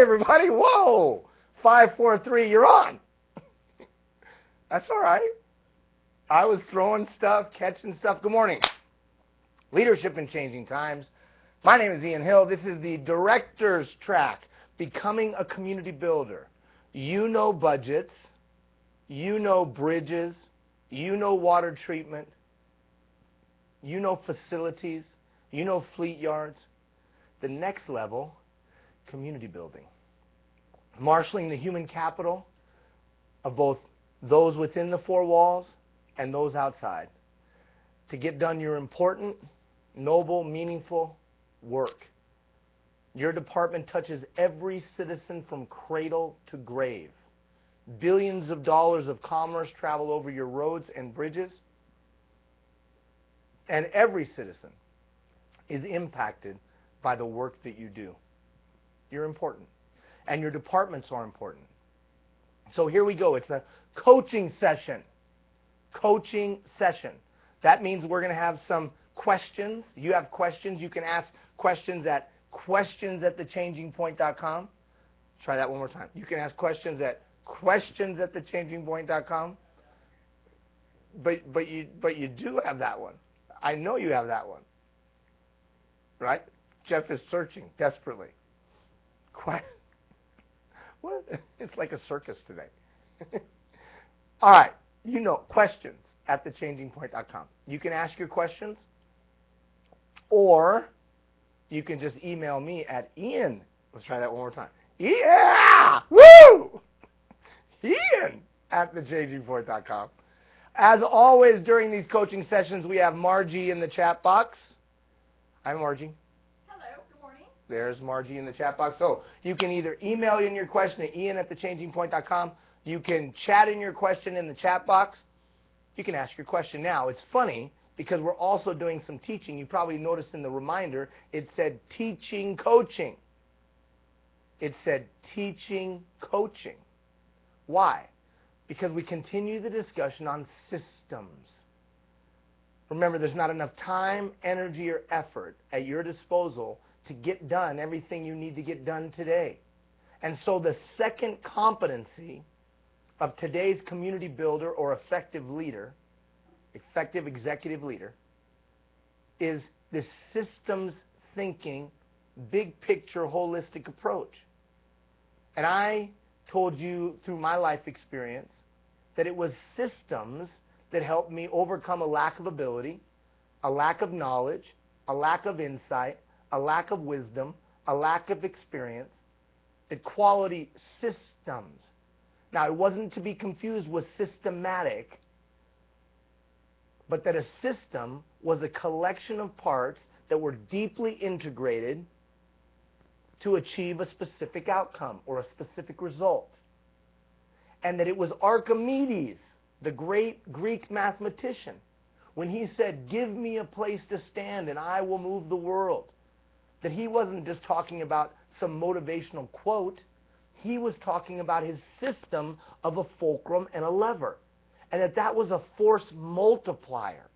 everybody. Whoa. 5, 4, 3, you're on. That's all right. I was throwing stuff, catching stuff. Good morning. Leadership in Changing Times. My name is Ian Hill. This is the Director's Track, Becoming a Community Builder. You know budgets. You know bridges. You know water treatment. You know facilities. You know fleet yards. The next level, community building. Marshaling the human capital of both those within the four walls and those outside. To get done your important, noble, meaningful work. Your department touches every citizen from cradle to grave. Billions of dollars of commerce travel over your roads and bridges. And every citizen is impacted by the work that you do. You're important. And your departments are important. So here we go. It's a coaching session. Coaching session. That means we're going to have some questions. You have questions. You can ask questions at questions@thechangingpoint.com. Try that one more time. You can ask questions at questions@thechangingpoint.com. But you do have that one. I know you have that one. Right? Jeff is searching desperately. What? It's like a circus today. All right. You know, questions@thechangingpoint.com. You can ask your questions, or you can just email me at Ian. Let's try that one more time. Yeah! Woo! Ian@thechangingpoint.com. As always, during these coaching sessions, we have Margie in the chat box. Hi, Margie. There's Margie in the chat box. So you can either email in your question at ian@thechangingpoint.com. You can chat in your question in the chat box. You can ask your question now. It's funny because we're also doing some teaching. You probably noticed in the reminder it said teaching coaching. It said teaching coaching. Why? Because we continue the discussion on systems. Remember, there's not enough time, energy, or effort at your disposal to get done everything you need to get done today. And so the second competency of today's community builder or effective leader, effective executive leader, is this systems thinking, big picture, holistic approach. And I told you through my life experience that it was systems that helped me overcome a lack of ability, a lack of knowledge, a lack of insight, a lack of wisdom, a lack of experience, the quality systems. Now, it wasn't to be confused with systematic, but that a system was a collection of parts that were deeply integrated to achieve a specific outcome or a specific result. And that it was Archimedes, the great Greek mathematician, when he said, "Give me a place to stand and I will move the world," that he wasn't just talking about some motivational quote. He was talking about his system of a fulcrum and a lever. And that was a force multiplier.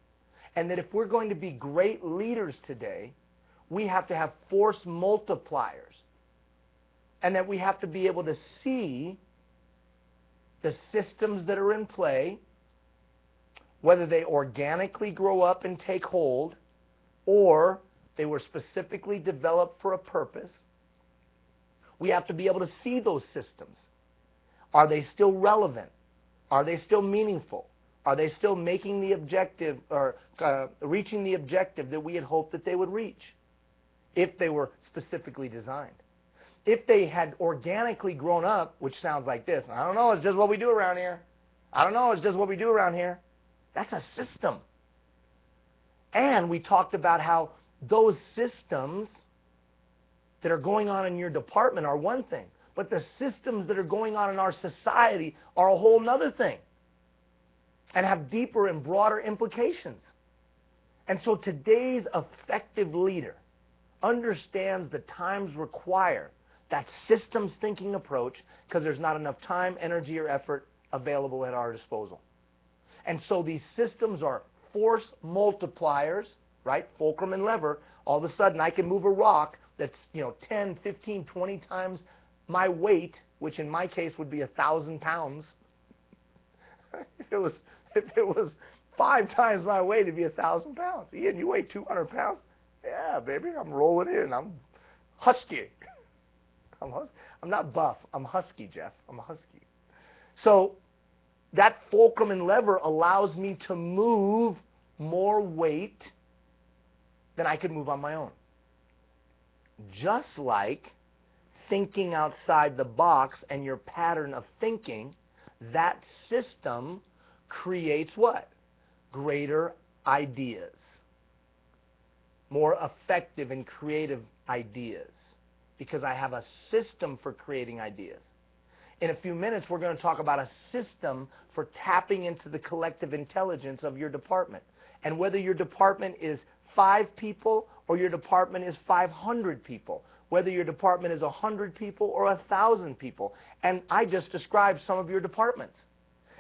And that if we're going to be great leaders today, we have to have force multipliers. And that we have to be able to see the systems that are in play, whether they organically grow up and take hold, or they were specifically developed for a purpose. We have to be able to see those systems. Are they still relevant? Are they still meaningful? Are they still making the objective or reaching the objective that we had hoped that they would reach if they were specifically designed? If they had organically grown up, which sounds like this, I don't know, it's just what we do around here. I don't know, it's just what we do around here. That's a system. And we talked about how those systems that are going on in your department are one thing, but the systems that are going on in our society are a whole other thing and have deeper and broader implications. And so today's effective leader understands the times require that systems thinking approach because there's not enough time, energy, or effort available at our disposal. And so these systems are force multipliers, right? Fulcrum and lever. All of a sudden, I can move a rock that's 10, 15, 20 times my weight, which in my case would be 1,000 pounds, if it was 5 times my weight, it'd be 1,000 pounds. Ian, you weigh 200 pounds? Yeah, baby, I'm rolling in. I'm husky. I'm not buff. I'm husky, Jeff. I'm a husky. So that fulcrum and lever allows me to move more weight than I could move on my own. Just like thinking outside the box and your pattern of thinking, that system creates what? Greater ideas. More effective and creative ideas. Because I have a system for creating ideas. In a few minutes, we're going to talk about a system for tapping into the collective intelligence of your department. And whether your department is 5 people or your department is 500 people, whether your department is 100 people or 1,000 people. And I just described some of your departments.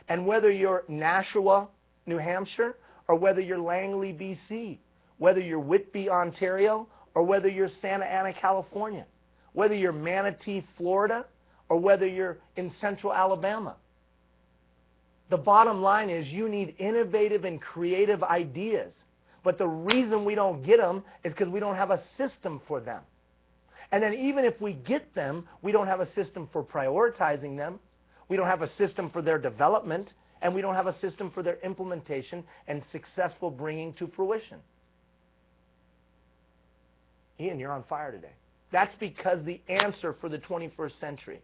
And whether you're Nashua, New Hampshire, or whether you're Langley, BC, whether you're Whitby, Ontario, or whether you're Santa Ana, California, whether you're Manatee, Florida, or whether you're in Central Alabama. The bottom line is you need innovative and creative ideas. But the reason we don't get them is because we don't have a system for them. And then even if we get them, we don't have a system for prioritizing them. We don't have a system for their development. And we don't have a system for their implementation and successful bringing to fruition. Ian, you're on fire today. That's because the answer for the 21st century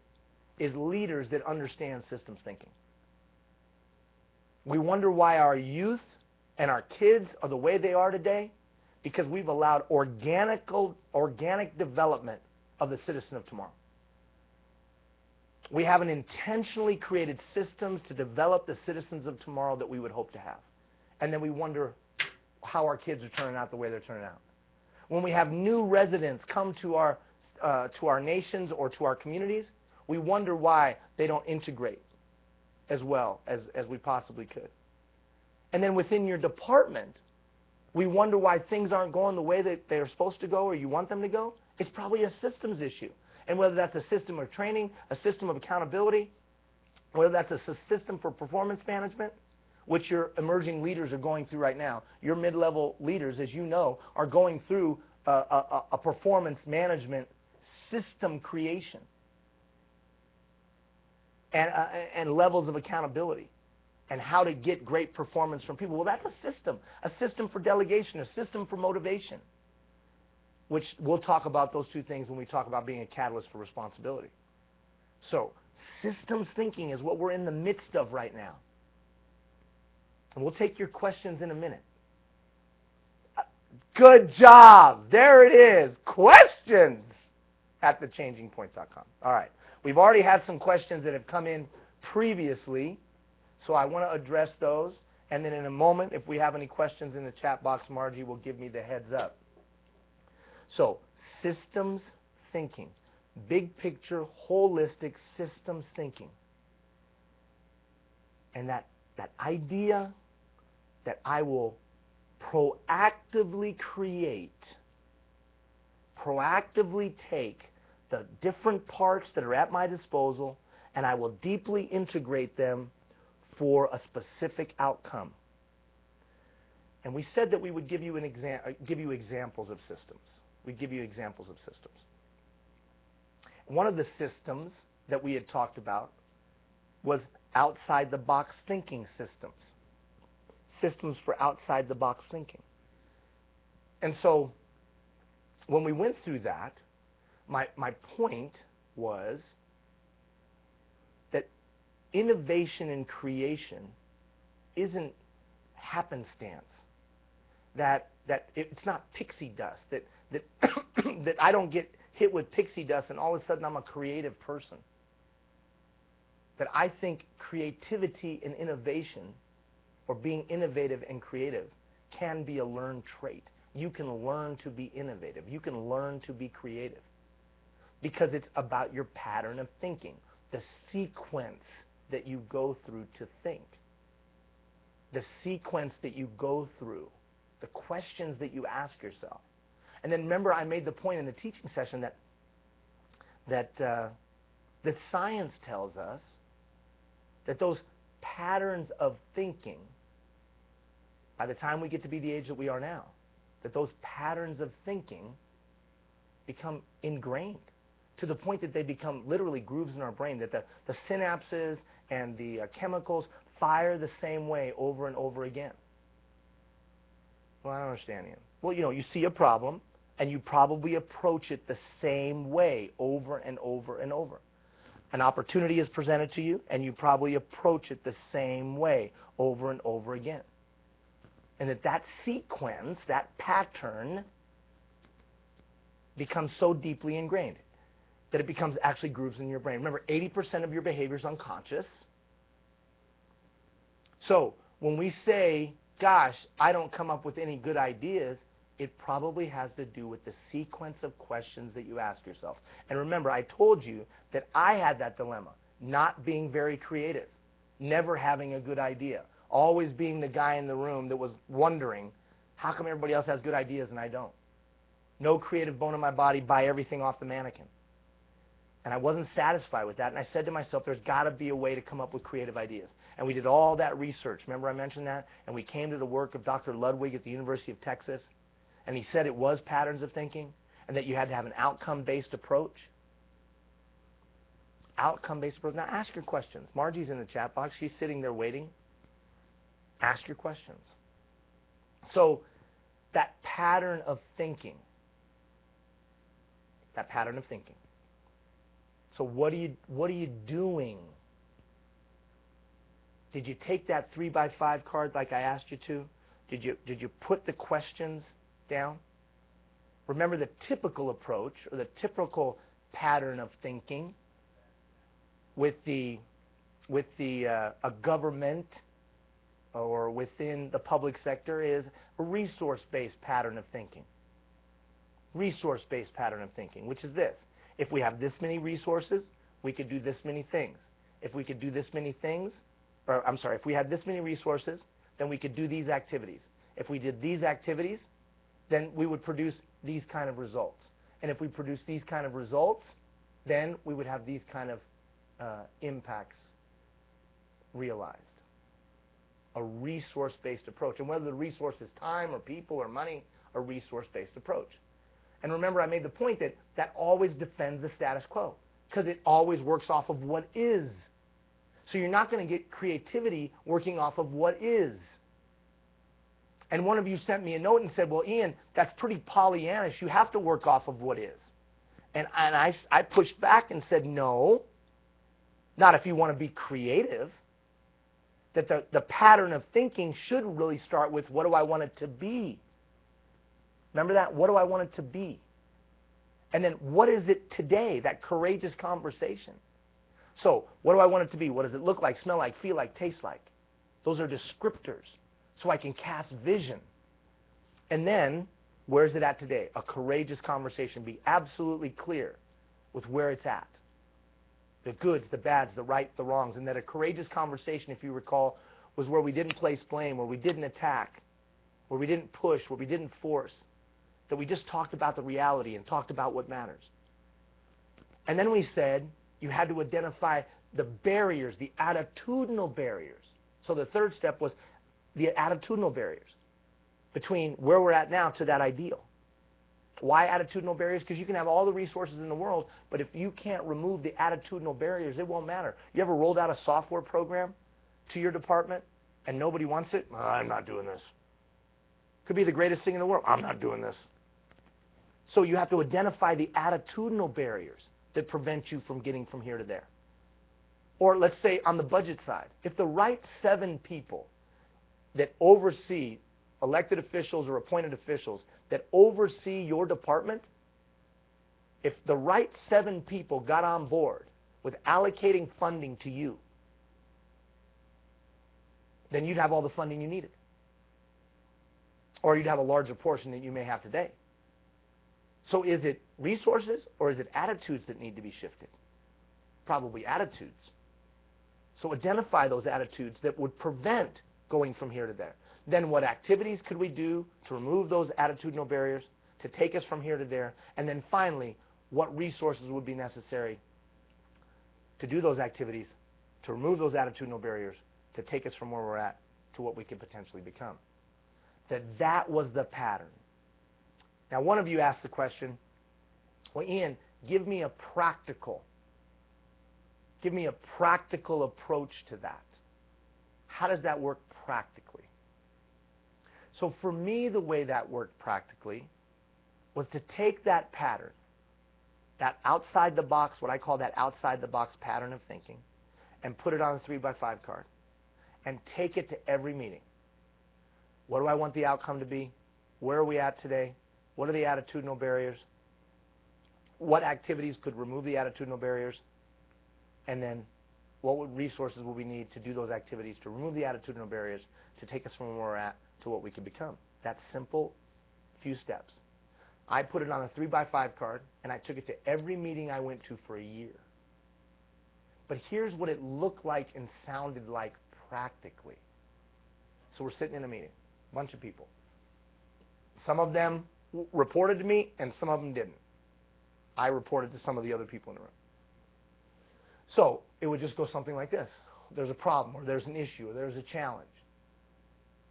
is leaders that understand systems thinking. We wonder why our youth and our kids are the way they are today, because we've allowed organic development of the citizen of tomorrow. We haven't intentionally created systems to develop the citizens of tomorrow that we would hope to have. And then we wonder how our kids are turning out the way they're turning out. When we have new residents come to our nations or to our communities, we wonder why they don't integrate as well as we possibly could. And then within your department, we wonder why things aren't going the way that they're supposed to go or you want them to go. It's probably a systems issue. And whether that's a system of training, a system of accountability, whether that's a system for performance management, which your emerging leaders are going through right now. Your mid-level leaders, as you know, are going through a performance management system creation and levels of accountability and how to get great performance from people. Well, that's a system for delegation, a system for motivation, which we'll talk about those two things when we talk about being a catalyst for responsibility. So systems thinking is what we're in the midst of right now. And we'll take your questions in a minute. Good job. There it is. Questions at thechangingpoint.com. All right. We've already had some questions that have come in previously, so I want to address those. And then in a moment, if we have any questions in the chat box, Margie will give me the heads up. So, systems thinking. Big picture, holistic systems thinking. And that idea that I will proactively create, proactively take the different parts that are at my disposal, and I will deeply integrate them for a specific outcome. And we said that we would give you examples of systems. We'd give you examples of systems. One of the systems that we had talked about was outside-the-box thinking systems. Systems for outside-the-box thinking. And so when we went through that, my point was that innovation and creation isn't happenstance. That it's not pixie dust. That I don't get hit with pixie dust and all of a sudden I'm a creative person. That I think creativity and innovation, or being innovative and creative, can be a learned trait. You can learn to be innovative. You can learn to be creative. Because it's about your pattern of thinking, the sequence that you go through to think, the sequence that you go through, the questions that you ask yourself. And then remember, I made the point in the teaching session that that science tells us that those patterns of thinking, by the time we get to be the age that we are now, that those patterns of thinking become ingrained to the point that they become literally grooves in our brain, that the synapses and the chemicals fire the same way over and over again. Well, I don't understand, Ian. Well, you see a problem, and you probably approach it the same way over and over and over. An opportunity is presented to you, and you probably approach it the same way over and over again. And that sequence, that pattern, becomes so deeply ingrained that it becomes actually grooves in your brain. Remember, 80% of your behavior is unconscious. So when we say, gosh, I don't come up with any good ideas, it probably has to do with the sequence of questions that you ask yourself. And remember, I told you that I had that dilemma, not being very creative, never having a good idea, always being the guy in the room that was wondering, how come everybody else has good ideas and I don't? No creative bone in my body, buy everything off the mannequin. And I wasn't satisfied with that, and I said to myself, there's got to be a way to come up with creative ideas. And we did all that research. Remember I mentioned that? And we came to the work of Dr. Ludwig at the University of Texas, and he said it was patterns of thinking, and that you had to have an outcome-based approach. Outcome-based approach. Now ask your questions. Margie's in the chat box. She's sitting there waiting. Ask your questions. So that pattern of thinking, So what are you doing? Did you take that 3x5 card like I asked you to? Did you put the questions down? Remember the typical approach or the typical pattern of thinking with a government or within the public sector is a resource-based pattern of thinking. Resource-based pattern of thinking, which is this. If we have this many resources, we could do this many things. If we could do this many things, if we had this many resources, then we could do these activities. If we did these activities, then we would produce these kind of results. And if we produce these kind of results, then we would have these kind of impacts realized. A resource-based approach. And whether the resource is time or people or money, a resource-based approach. And remember, I made the point that that always defends the status quo because it always works off of what is. So you're not going to get creativity working off of what is. And one of you sent me a note and said, well, Ian, that's pretty Pollyannish. You have to work off of what is. And I pushed back and said, no, not if you want to be creative. That the pattern of thinking should really start with, what do I want it to be? Remember that? What do I want it to be? And then what is it today? That courageous conversation. So what do I want it to be? What does it look like, smell like, feel like, taste like? Those are descriptors. So I can cast vision. And then, where is it at today? A courageous conversation. Be absolutely clear with where it's at. The goods, the bads, the rights, the wrongs. And that a courageous conversation, if you recall, was where we didn't place blame, where we didn't attack, where we didn't push, where we didn't force. That we just talked about the reality and talked about what matters. And then we said you had to identify the barriers, the attitudinal barriers. So the third step was the attitudinal barriers between where we're at now to that ideal. Why attitudinal barriers? Because you can have all the resources in the world, but if you can't remove the attitudinal barriers, it won't matter. You ever rolled out a software program to your department and nobody wants it? Oh, I'm not doing this. Could be the greatest thing in the world. I'm not doing this. So you have to identify the attitudinal barriers that prevent you from getting from here to there. Or let's say on the budget side, if the right 7 people that oversee, elected officials or appointed officials, that oversee your department, if the right 7 people got on board with allocating funding to you, then you'd have all the funding you needed. Or you'd have a larger portion than you may have today. So is it resources or is it attitudes that need to be shifted? Probably attitudes. So identify those attitudes that would prevent going from here to there. Then what activities could we do to remove those attitudinal barriers, to take us from here to there? And then finally, what resources would be necessary to do those activities, to remove those attitudinal barriers, to take us from where we're at to what we could potentially become. That was the pattern. Now, one of you asked the question, well, Ian, give me a practical approach to that. How does that work practically? So for me, the way that worked practically was to take that pattern, that outside the box, what I call that outside the box pattern of thinking, and put it on a 3x5 card and take it to every meeting. What do I want the outcome to be? Where are we at today? What are the attitudinal barriers? What activities could remove the attitudinal barriers? And then what resources will we need to do those activities to remove the attitudinal barriers to take us from where we're at to what we could become? That simple few steps. I put it on a 3x5 card, and I took it to every meeting I went to for a year. But here's what it looked like and sounded like practically. So we're sitting in a meeting, a bunch of people. Some of them reported to me, and some of them didn't. I reported to some of the other people in the room. So it would just go something like this. There's a problem, or there's an issue, or there's a challenge.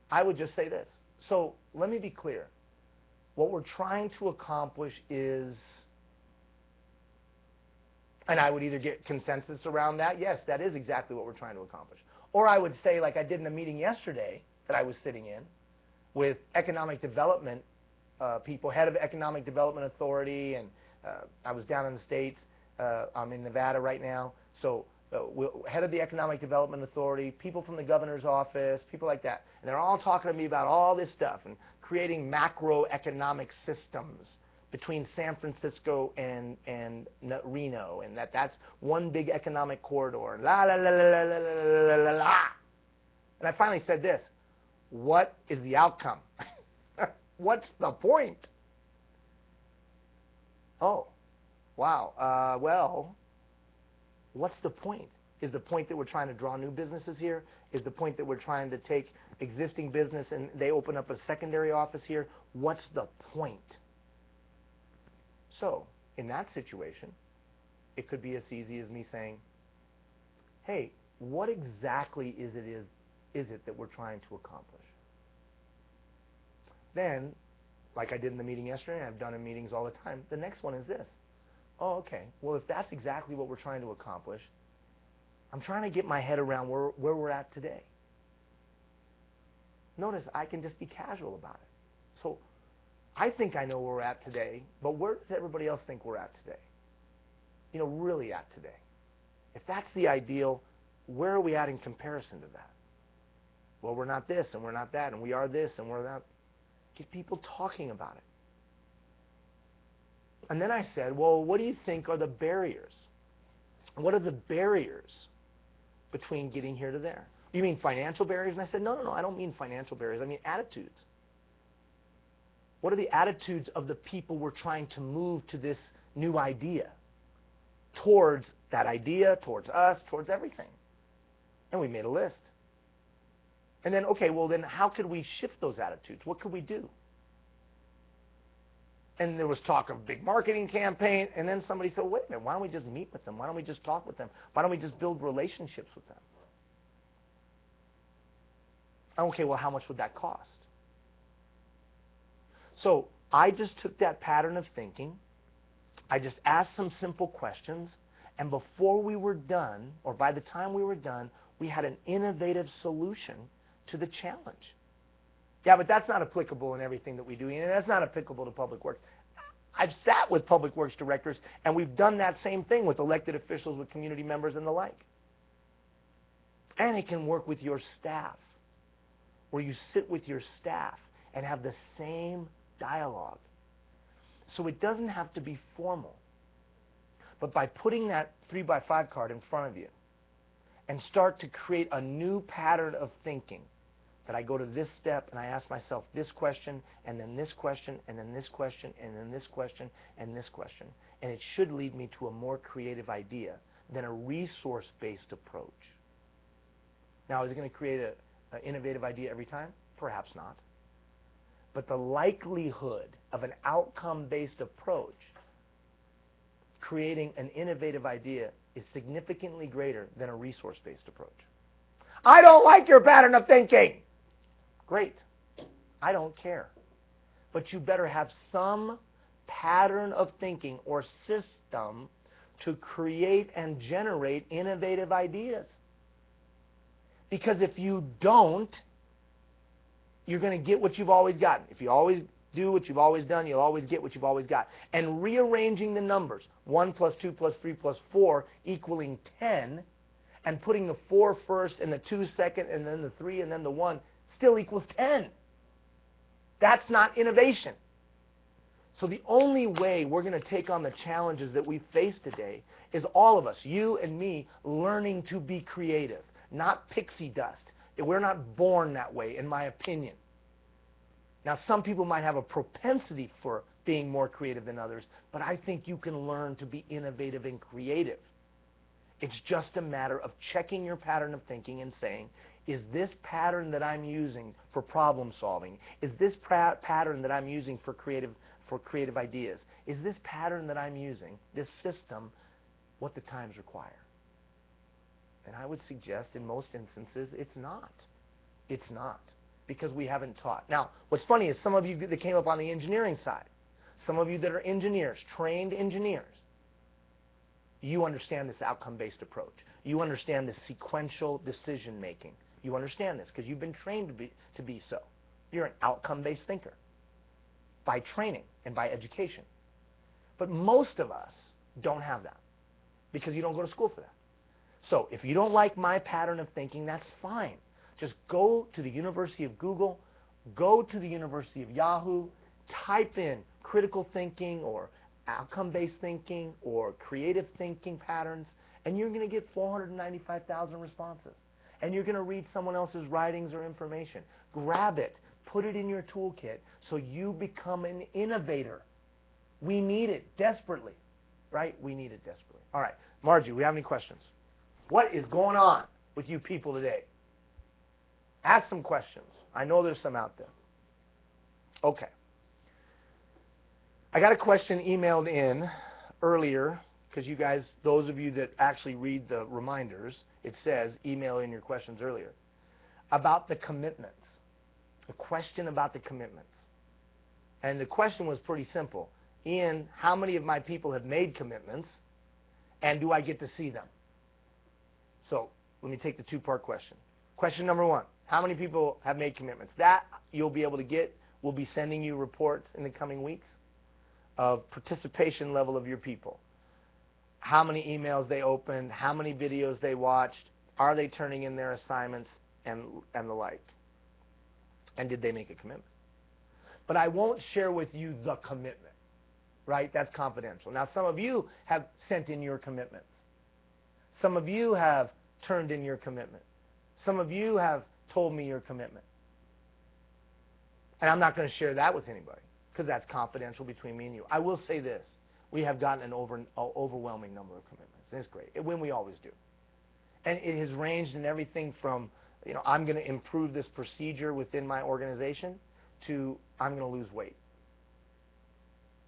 I would just say this. So let me be clear. What we're trying to accomplish is, and I would either get consensus around that. Yes, that is exactly what we're trying to accomplish. Or I would say, like I did in a meeting yesterday that I was sitting in with economic development people, head of Economic Development Authority, and I was down in the States. I'm in Nevada right now. So head of the Economic Development Authority, people from the governor's office, people like that. And they're all talking to me about all this stuff and creating macroeconomic systems between San Francisco and Reno, and that's one big economic corridor. La la la la la la la la. And I finally said this: what is the outcome? What's the point? Oh, wow. Well, what's the point? Is the point that we're trying to draw new businesses here? Is the point that we're trying to take existing business and they open up a secondary office here? What's the point? So, in that situation, it could be as easy as me saying, hey, what exactly is it that we're trying to accomplish? Then, like I did in the meeting yesterday, and I've done in meetings all the time, the next one is this. Oh, okay. Well, if that's exactly what we're trying to accomplish, I'm trying to get my head around where we're at today. Notice I can just be casual about it. So I think I know where we're at today, but where does everybody else think we're at today? You know, really at today. If that's the ideal, where are we at in comparison to that? Well, we're not this, and we're not that, and we are this, and we're that. Get people talking about it. And then I said, well, what do you think are the barriers? What are the barriers between getting here to there? You mean financial barriers? And I said, no, I don't mean financial barriers. I mean attitudes. What are the attitudes of the people we're trying to move to this new idea? Towards that idea, towards us, towards everything. And we made a list. And then, okay, well then how could we shift those attitudes? What could we do? And there was talk of a big marketing campaign, and then somebody said, wait a minute, why don't we just meet with them? Why don't we just talk with them? Why don't we just build relationships with them? Okay, well, how much would that cost? So I just took that pattern of thinking, I just asked some simple questions, and before we were done, or by the time we were done, we had an innovative solution to the challenge. Yeah, but that's not applicable in everything that we do, and that's not applicable to public works. I've sat with public works directors, and we've done that same thing with elected officials, with community members, and the like. And it can work with your staff, where you sit with your staff and have the same dialogue. So it doesn't have to be formal. But by putting that 3x5 card in front of you and start to create a new pattern of thinking, that I go to this step and I ask myself this question, and then this question, and then this question, and then this question, and this question. And it should lead me to a more creative idea than a resource-based approach. Now, is it going to create an innovative idea every time? Perhaps not. But the likelihood of an outcome-based approach creating an innovative idea is significantly greater than a resource-based approach. I don't like your pattern of thinking. Great. I don't care. But you better have some pattern of thinking or system to create and generate innovative ideas. Because if you don't, you're going to get what you've always gotten. If you always do what you've always done, you'll always get what you've always got. And rearranging the numbers, 1 plus 2 plus 3 plus 4 equaling 10, and putting the 4 first and the 2 second and then the 3 and then the 1 still equals 10. That's not innovation. So the only way we're going to take on the challenges that we face today is all of us, you and me, learning to be creative, not pixie dust. We're not born that way, in my opinion. Now, some people might have a propensity for being more creative than others, but I think you can learn to be innovative and creative. It's just a matter of checking your pattern of thinking and saying, is this pattern that I'm using for problem solving, is this pattern that I'm using for creative ideas, is this pattern that I'm using, this system, what the times require? And I would suggest in most instances it's not. It's not. Because we haven't taught. Now, what's funny is some of you that came up on the engineering side, some of you that are engineers, trained engineers, you understand this outcome-based approach. You understand this sequential decision making. You understand this because you've been trained to be so. You're an outcome-based thinker by training and by education. But most of us don't have that because you don't go to school for that. So if you don't like my pattern of thinking, that's fine. Just go to the University of Google, go to the University of Yahoo, type in critical thinking or outcome-based thinking or creative thinking patterns, and you're going to get 495,000 responses. And you're going to read someone else's writings or information. Grab it, put it in your toolkit so you become an innovator. We need it desperately, right? We need it desperately. All right, Margie, we have any questions? What is going on with you people today? Ask some questions. I know there's some out there. Okay. I got a question emailed in earlier because you guys, those of you that actually read the reminders, it says email in your questions earlier about the commitments. A question about the commitments. And the question was pretty simple. Ian, how many of my people have made commitments and do I get to see them? So let me take the two-part question. Question number one. How many people have made commitments? That you'll be able to get. We'll be sending you reports in the coming weeks of participation level of your people. How many emails they opened, how many videos they watched, are they turning in their assignments, and the like. And did they make a commitment? But I won't share with you the commitment, right? That's confidential. Now, some of you have sent in your commitments. Some of you have turned in your commitment. Some of you have told me your commitment. And I'm not going to share that with anybody because that's confidential between me and you. I will say this. We have gotten an overwhelming number of commitments. And it's great, when we always do. And it has ranged in everything from, I'm going to improve this procedure within my organization to I'm going to lose weight.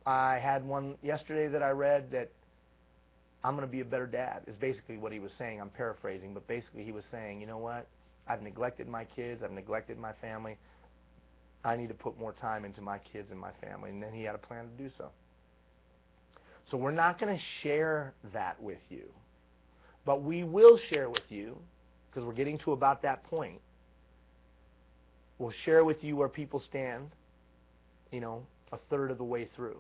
I had one yesterday that I read that I'm going to be a better dad is basically what he was saying. I'm paraphrasing, but basically he was saying, you know what? I've neglected my kids. I've neglected my family. I need to put more time into my kids and my family. And then he had a plan to do so. So we're not going to share that with you. But we will share with you, because we're getting to about that point, we'll share with you where people stand, a third of the way through.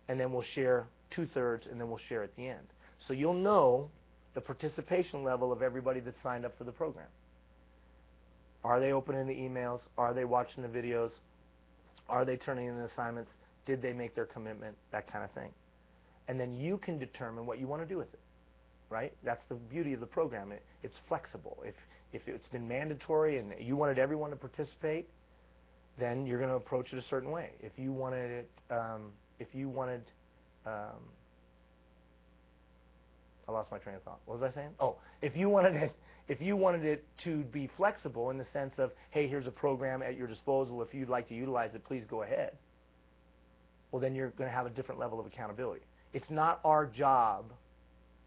And then we'll share 2/3, and then we'll share at the end. So you'll know the participation level of everybody that signed up for the program. Are they opening the emails? Are they watching the videos? Are they turning in the assignments? Did they make their commitment? That kind of thing. And then you can determine what you want to do with it, right? That's the beauty of the program. It's flexible. If it's been mandatory and you wanted everyone to participate, then you're going to approach it a certain way. If you wanted it, I lost my train of thought. What was I saying? Oh, if you wanted it to be flexible in the sense of, hey, here's a program at your disposal. If you'd like to utilize it, please go ahead. Well, then you're going to have a different level of accountability. It's not our job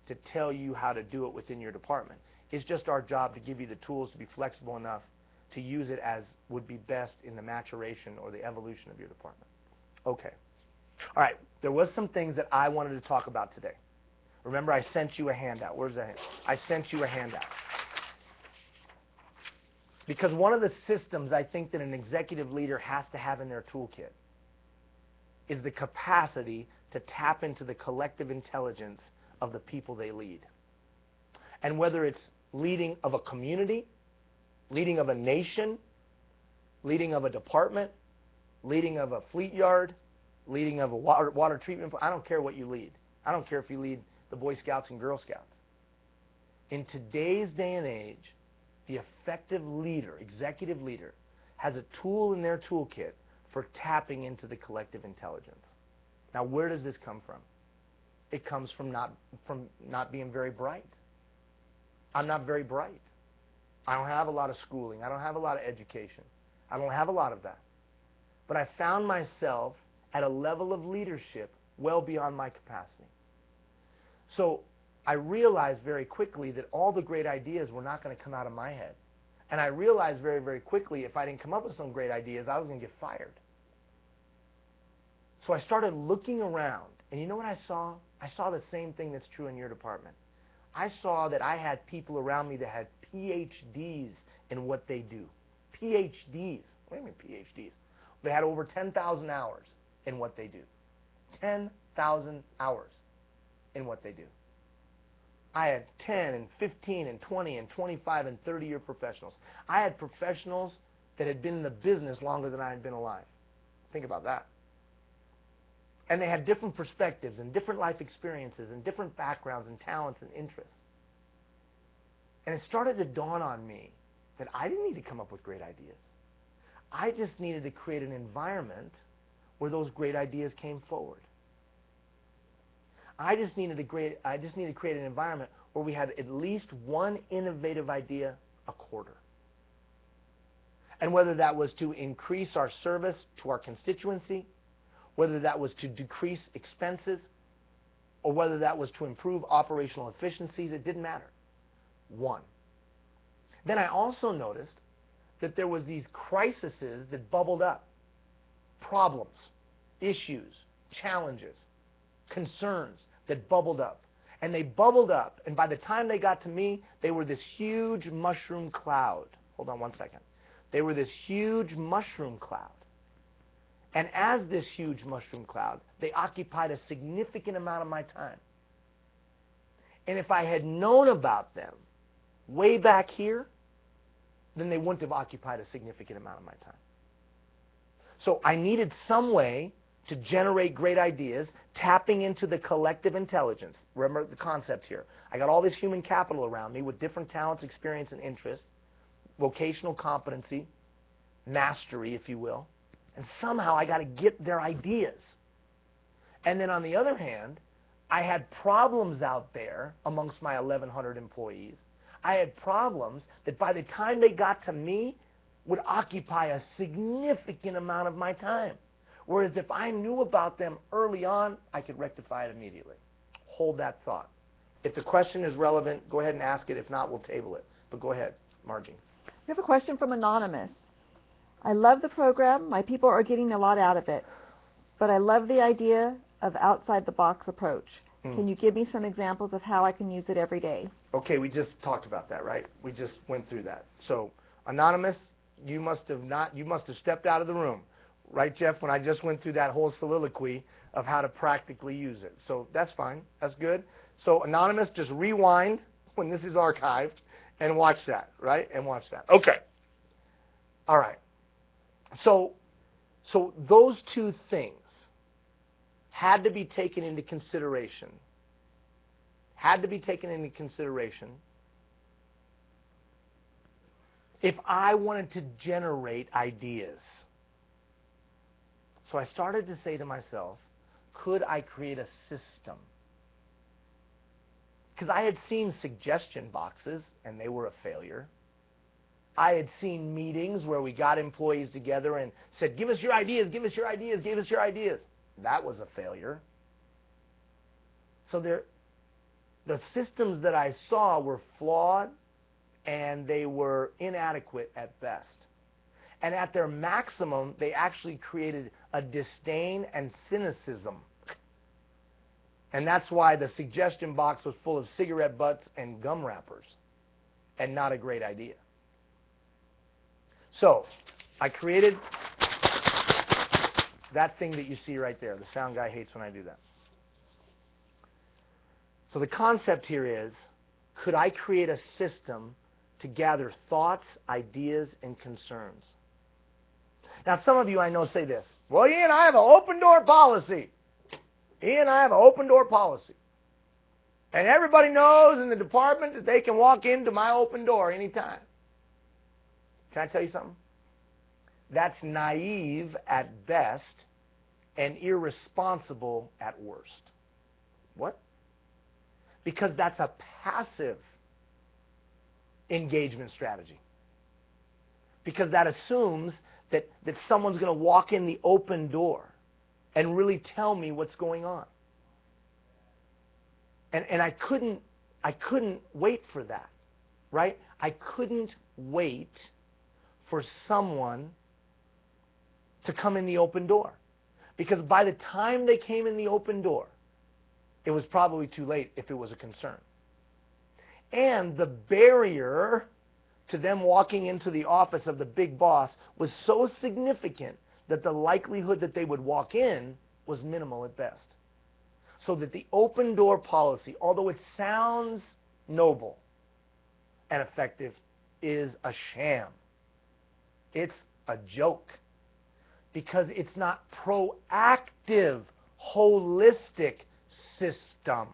to tell you how to do it within your department. It's just our job to give you the tools to be flexible enough to use it as would be best in the maturation or the evolution of your department. Okay. All right. There was some things that I wanted to talk about today. Remember, I sent you a handout. Where's the handout? I sent you a handout. Because one of the systems I think that an executive leader has to have in their toolkit is the capacity to tap into the collective intelligence of the people they lead. And whether it's leading of a community, leading of a nation, leading of a department, leading of a fleet yard, leading of a water treatment plant, I don't care what you lead. I don't care if you lead the Boy Scouts and Girl Scouts. In today's day and age, the effective leader, executive leader, has a tool in their toolkit for tapping into the collective intelligence. Now, where does this come from? It comes from not being very bright. I'm not very bright. I don't have a lot of schooling. I don't have a lot of education. I don't have a lot of that. But I found myself at a level of leadership well beyond my capacity. So I realized very quickly that all the great ideas were not going to come out of my head. And I realized very, very quickly if I didn't come up with some great ideas, I was going to get fired. So I started looking around. And you know what I saw? I saw the same thing that's true in your department. I saw that I had people around me that had PhDs in what they do. PhDs. What do you mean PhDs? They had over 10,000 hours in what they do. 10,000 hours in what they do. I had 10 and 15 and 20 and 25 and 30-year professionals. I had professionals that had been in the business longer than I had been alive. Think about that. And they had different perspectives and different life experiences and different backgrounds and talents and interests. And it started to dawn on me that I didn't need to come up with great ideas. I just needed to create an environment where those great ideas came forward. I just needed to create an environment where we had at least one innovative idea a quarter. And whether that was to increase our service to our constituency, whether that was to decrease expenses, or whether that was to improve operational efficiencies, it didn't matter. One. Then I also noticed that there was these crises that bubbled up. Problems, issues, challenges, concerns that bubbled up. And they bubbled up, and by the time they got to me, they were this huge mushroom cloud. Hold on one second. They were this huge mushroom cloud. And as this huge mushroom cloud, they occupied a significant amount of my time. And if I had known about them way back here, then they wouldn't have occupied a significant amount of my time. So I needed some way to generate great ideas, tapping into the collective intelligence. Remember the concept here. I got all this human capital around me with different talents, experience, and interests, vocational competency, mastery, if you will. And somehow I got to get their ideas. And then on the other hand, I had problems out there amongst my 1,100 employees. I had problems that by the time they got to me would occupy a significant amount of my time. Whereas if I knew about them early on, I could rectify it immediately. Hold that thought. If the question is relevant, go ahead and ask it. If not, we'll table it. But go ahead, Margie. We have a question from Anonymous. I love the program. My people are getting a lot out of it. But I love the idea of outside-the-box approach. Can you give me some examples of how I can use it every day? Okay, we just talked about that, right? We just went through that. So, Anonymous, you must have stepped out of the room. Right, Jeff, when I just went through that whole soliloquy of how to practically use it. So that's fine. That's good. So Anonymous, just rewind when this is archived and watch that, right? And watch that. Okay. All right. So those two things had to be taken into consideration. Had to be taken into consideration if I wanted to generate ideas. So I started to say to myself, could I create a system? Because I had seen suggestion boxes, and they were a failure. I had seen meetings where we got employees together and said, give us your ideas, give us your ideas, give us your ideas. That was a failure. So the systems that I saw were flawed, and they were inadequate at best. And at their maximum, they actually created a disdain and cynicism. And that's why the suggestion box was full of cigarette butts and gum wrappers, and not a great idea. So I created that thing that you see right there. The sound guy hates when I do that. So the concept here is, could I create a system to gather thoughts, ideas, and concerns? Now, some of you I know say this, well, Ian, I have an open door policy. Ian, I have an open door policy. And everybody knows in the department that they can walk into my open door anytime. Can I tell you something? That's naive at best and irresponsible at worst. What? Because that's a passive engagement strategy. Because that assumes that someone's going to walk in the open door and really tell me what's going on. And I couldn't wait for that, right? I couldn't wait for someone to come in the open door. Because by the time they came in the open door, it was probably too late if it was a concern. And the barrier to them walking into the office of the big boss was so significant that the likelihood that they would walk in was minimal at best. So that the open door policy, although it sounds noble and effective, is a sham. It's a joke. Because it's not proactive, holistic system.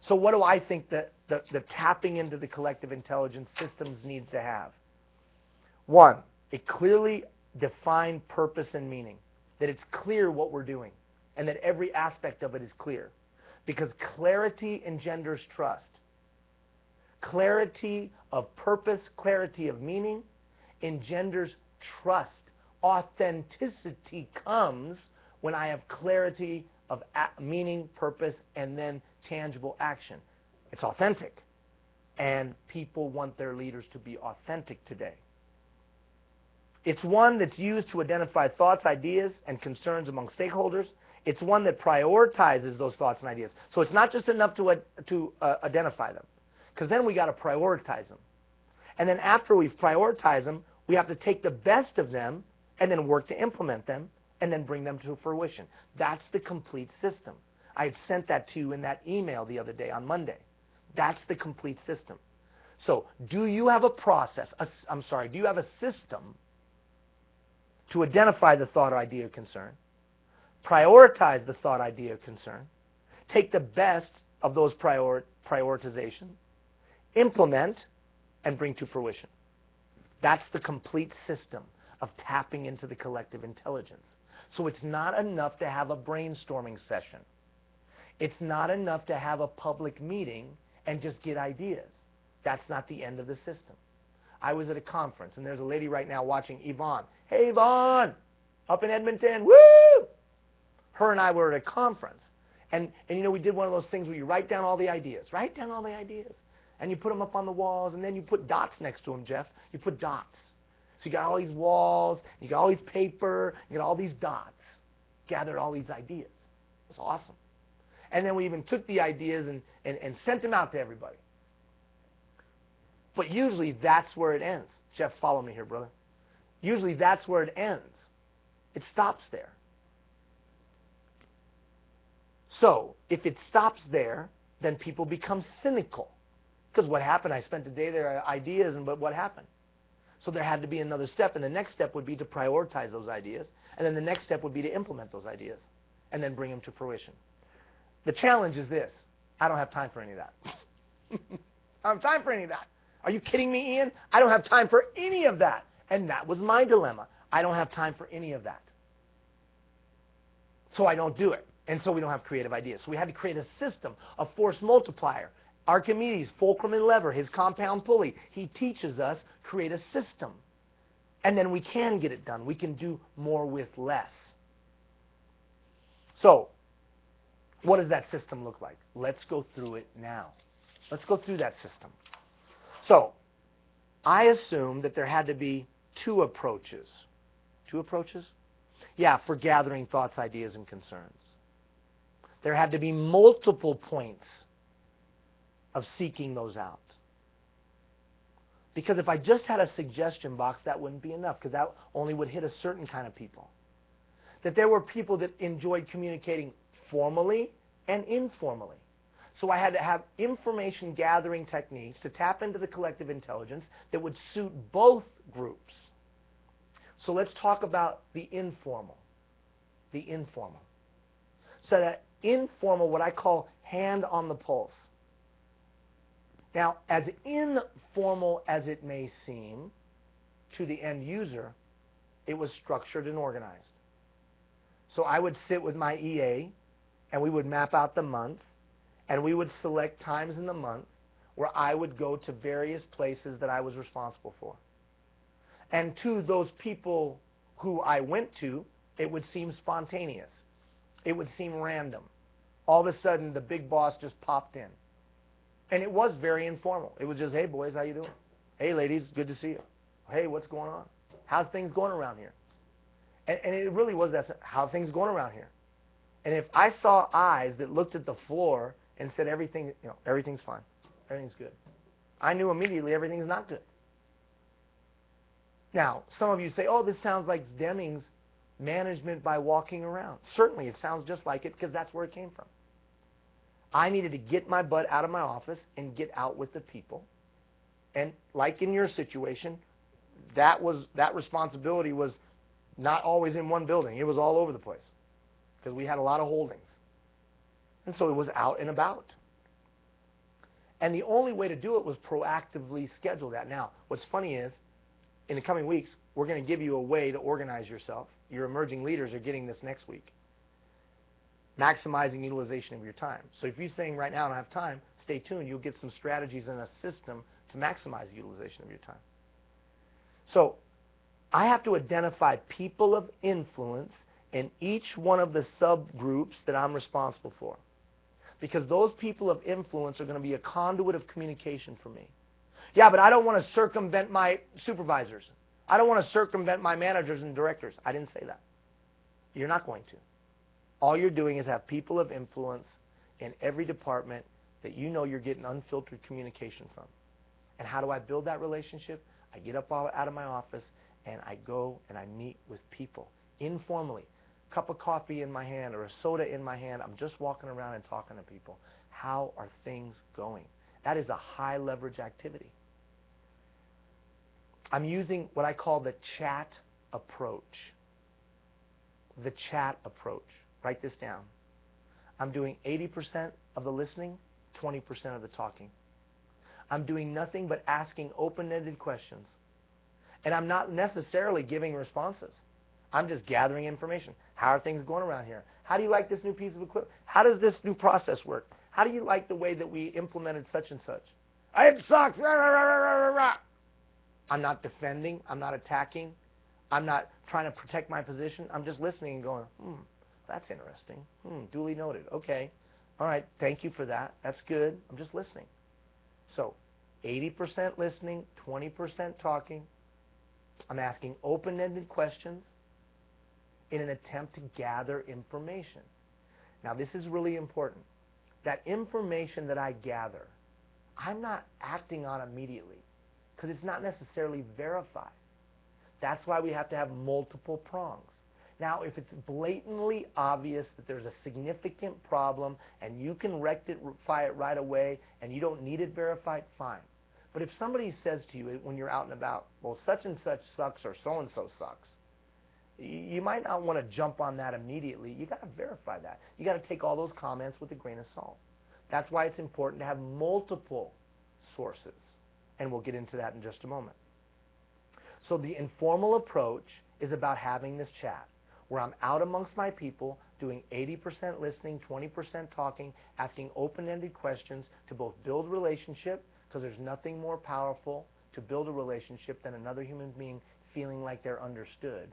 So what do I think that the tapping into the collective intelligence systems needs to have? One, a clearly defined purpose and meaning. That it's clear what we're doing. And that every aspect of it is clear. Because clarity engenders trust. Clarity of purpose, clarity of meaning engenders trust. Authenticity comes when I have clarity of meaning, purpose, and then tangible action. It's authentic. And people want their leaders to be authentic today. It's one that's used to identify thoughts, ideas, and concerns among stakeholders. It's one that prioritizes those thoughts and ideas. So it's not just enough to identify them. Because then we got to prioritize them. And then after we've prioritized them, we have to take the best of them and then work to implement them and then bring them to fruition. That's the complete system. I had sent that to you in that email the other day on Monday. That's the complete system. So do you have a process, do you have a system to identify the thought, idea, or concern, prioritize the thought, idea, or concern, take the best of those prioritizations, implement, and bring to fruition? That's the complete system of tapping into the collective intelligence. So it's not enough to have a brainstorming session. It's not enough to have a public meeting and just get ideas. That's not the end of the system. I was at a conference, and there's a lady right now watching, Yvonne. Hey, Yvonne, up in Edmonton, woo! Her and I were at a conference. And you know, we did one of those things where you write down all the ideas. Write down all the ideas. And you put them up on the walls, and then you put dots next to them, Jeff. You put dots. So you got all these walls, you got all these paper, you got all these dots. Gathered all these ideas. It was awesome. And then we even took the ideas and sent them out to everybody. But usually that's where it ends. Jeff, follow me here, brother. Usually that's where it ends. It stops there. So if it stops there, then people become cynical. Because what happened? I spent the day there, ideas, but what happened? So there had to be another step, and the next step would be to prioritize those ideas, and then the next step would be to implement those ideas, and then bring them to fruition. The challenge is this. I don't have time for any of that. I don't have time for any of that. Are you kidding me, Ian? I don't have time for any of that. And that was my dilemma. I don't have time for any of that. So I don't do it. And so we don't have creative ideas. So we had to create a system, a force multiplier. Archimedes, fulcrum and lever, his compound pulley. He teaches us, create a system. And then we can get it done. We can do more with less. So, What does that system look like? Let's go through it now. Let's go through that system. So, I assumed that there had to be two approaches. Two approaches? Yeah, for gathering thoughts, ideas, and concerns. There had to be multiple points of seeking those out. Because if I just had a suggestion box, that wouldn't be enough, because that only would hit a certain kind of people. That there were people that enjoyed communicating formally and informally. So I had to have information gathering techniques to tap into the collective intelligence that would suit both groups. So let's talk about the informal. The informal. So that informal, what I call hand on the pulse. Now, as informal as it may seem to the end user, it was structured and organized. So I would sit with my EA, and we would map out the month, and we would select times in the month where I would go to various places that I was responsible for. And to those people who I went to, it would seem spontaneous. It would seem random. All of a sudden, the big boss just popped in. And it was very informal. It was just, hey, boys, how you doing? Hey, ladies, good to see you. Hey, what's going on? How's things going around here? And it really was that, how things going around here? And if I saw eyes that looked at the floor and said everything, everything's fine, everything's good, I knew immediately everything's not good. Now, some of you say, oh, this sounds like Deming's management by walking around. Certainly, it sounds just like it because that's where it came from. I needed to get my butt out of my office and get out with the people. And like in your situation, that responsibility was not always in one building. It was all over the place because we had a lot of holdings. And so it was out and about. And the only way to do it was proactively schedule that. Now, what's funny is, in the coming weeks, we're going to give you a way to organize yourself. Your emerging leaders are getting this next week. Maximizing utilization of your time. So if you're saying right now I don't have time, stay tuned. You'll get some strategies and a system to maximize utilization of your time. So I have to identify people of influence in each one of the subgroups that I'm responsible for. Because those people of influence are going to be a conduit of communication for me. Yeah, but I don't want to circumvent my supervisors. I don't want to circumvent my managers and directors. I didn't say that. You're not going to. All you're doing is have people of influence in every department that you know you're getting unfiltered communication from. And how do I build that relationship? I get up out of my office and I go and I meet with people informally. A cup of coffee in my hand or a soda in my hand. I'm just walking around and talking to people. How are things going? That is a high leverage activity. I'm using what I call the chat approach. The chat approach. Write this down. I'm doing 80% of the listening, 20% of the talking. I'm doing nothing but asking open-ended questions. And I'm not necessarily giving responses. I'm just gathering information. How are things going around here? How do you like this new piece of equipment? How does this new process work? How do you like the way that we implemented such and such? It sucks. I'm not defending. I'm not attacking. I'm not trying to protect my position. I'm just listening and going, that's interesting. Duly noted. Okay. All right. Thank you for that. That's good. I'm just listening. So 80% listening, 20% talking. I'm asking open-ended questions in an attempt to gather information. Now, this is really important. That information that I gather, I'm not acting on immediately because it's not necessarily verified. That's why we have to have multiple prongs. Now, if it's blatantly obvious that there's a significant problem and you can rectify it right away and you don't need it verified, fine. But if somebody says to you when you're out and about, well, such and such sucks or so-and-so sucks, you might not want to jump on that immediately. You've got to verify that. You've got to take all those comments with a grain of salt. That's why it's important to have multiple sources. And we'll get into that in just a moment. So the informal approach is about having this chat where I'm out amongst my people doing 80% listening, 20% talking, asking open-ended questions to both build relationship, because there's nothing more powerful to build a relationship than another human being feeling like they're understood.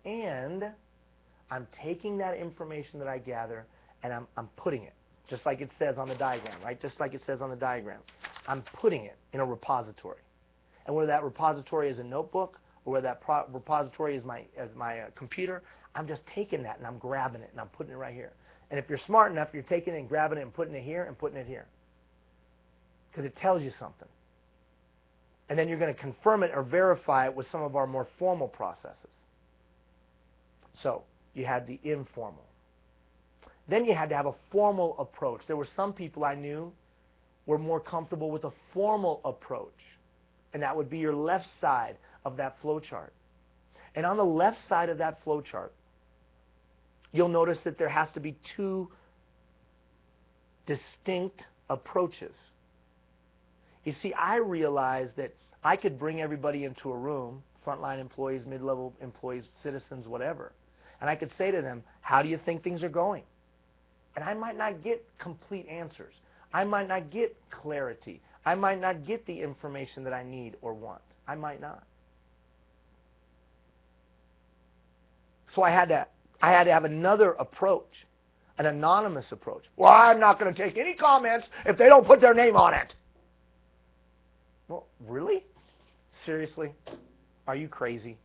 And I'm taking that information that I gather and I'm putting it, just like it says on the diagram, right? Just like it says on the diagram. I'm putting it in a repository. And whether that repository is a notebook or whether that repository is my computer, I'm just taking that and I'm grabbing it and I'm putting it right here. And if you're smart enough, you're taking it and grabbing it and putting it here and putting it here. Because it tells you something. And then you're going to confirm it or verify it with some of our more formal processes. So you had the informal. Then you had to have a formal approach. There were some people I knew were more comfortable with a formal approach. And that would be your left side of that flow chart. And on the left side of that flow chart, you'll notice that there has to be two distinct approaches. You see, I realized that I could bring everybody into a room, frontline employees, mid-level employees, citizens, whatever, and I could say to them, how do you think things are going? And I might not get complete answers. I might not get clarity. I might not get the information that I need or want. I might not. So I had to have another approach, an anonymous approach. Well, I'm not going to take any comments if they don't put their name on it. Well, really? Seriously? Are you crazy?